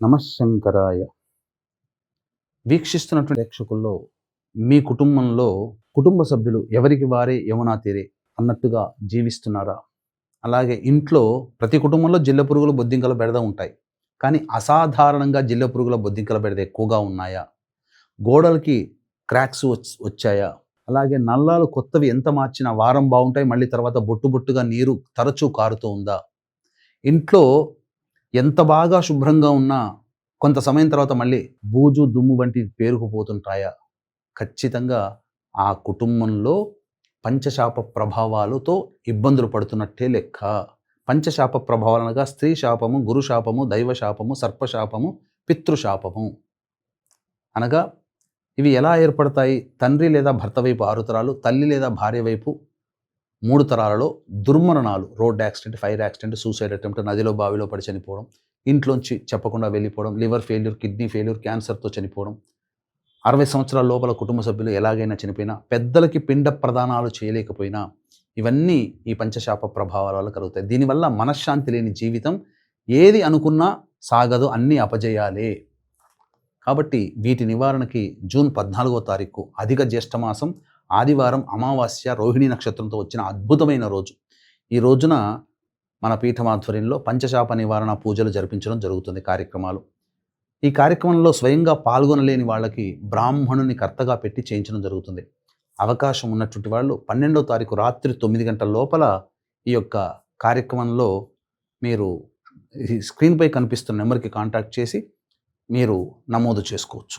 నమశంకరాయ. వీక్షిస్తున్నటువంటి ప్రేక్షకుల్లో మీ కుటుంబంలో కుటుంబ సభ్యులు ఎవరికి వారే యమునా తీరే అన్నట్టుగా జీవిస్తున్నారా? అలాగే ఇంట్లో ప్రతి కుటుంబంలో జిల్ల పురుగులు, బొద్దింకల బెడద ఉంటాయి. కానీ అసాధారణంగా జిల్ల పురుగుల, బొద్దింకల బెడద ఎక్కువగా ఉన్నాయా? గోడలకి క్రాక్స్ వచ్చాయా? అలాగే నల్లాలు కొత్తవి ఎంత మార్చినా వారం బాగుంటాయి, మళ్ళీ తర్వాత బొట్టు బొట్టుగా నీరు తరచూ కారుతూ ఉందా? ఇంట్లో ఎంత బాగా శుభ్రంగా ఉన్నా కొంత సమయం తర్వాత మళ్ళీ బూజు, దుమ్ము వంటి పేరుకుపోతుంటాయా? ఖచ్చితంగా ఆ కుటుంబంలో పంచశాప ప్రభావాలతో ఇబ్బందులు పడుతున్నట్టే లెక్క. పంచశాప ప్రభావాలు అనగా స్త్రీ శాపము, గురు శాపము, దైవ శాపము, సర్పశాపము, పితృశాపము. అనగా ఇవి ఎలా ఏర్పడతాయి? తండ్రి లేదా భర్త వైపు 6 తరాలు, తల్లి లేదా భార్య వైపు 3 తరాలలో దుర్మరణాలు, road accident, fire accident, suicide attempt, నదిలో బావిలో పడి చనిపోవడం, ఇంట్లోంచి చెప్పకుండా వెళ్ళిపోవడం, లివర్ ఫెయిల్యూర్, కిడ్నీ ఫెయిల్యూర్, క్యాన్సర్తో చనిపోవడం, 60 సంవత్సరాల లోపల కుటుంబ సభ్యులు ఎలాగైనా చనిపోయినా, పెద్దలకి పిండ ప్రదానాలు చేయలేకపోయినా, ఇవన్నీ ఈ పంచశాప ప్రభావాల వల్ల కలుగుతాయి. దీనివల్ల మనశ్శాంతి లేని జీవితం, ఏది అనుకున్నా సాగదు, అన్నీ అపజయాలే. కాబట్టి వీటి నివారణకి జూన్ 14వ తారీఖు అధిక జ్యేష్ఠమాసం ఆదివారం అమావాస్య రోహిణి నక్షత్రంతో వచ్చిన అద్భుతమైన రోజు. ఈ రోజున మన పీఠం ఆధ్వర్యంలో పంచశాప నివారణ పూజలు జరిపించడం జరుగుతుంది కార్యక్రమాలు. ఈ కార్యక్రమంలో స్వయంగా పాల్గొనలేని వాళ్ళకి బ్రాహ్మణుని కర్తగా పెట్టి చేయించడం జరుగుతుంది. అవకాశం ఉన్నటువంటి వాళ్ళు 12వ తారీఖు రాత్రి 9 గంటల లోపల ఈ యొక్క కార్యక్రమంలో మీరు ఈ స్క్రీన్పై కనిపిస్తున్న నెంబర్కి కాంటాక్ట్ చేసి మీరు నమోదు చేసుకోవచ్చు.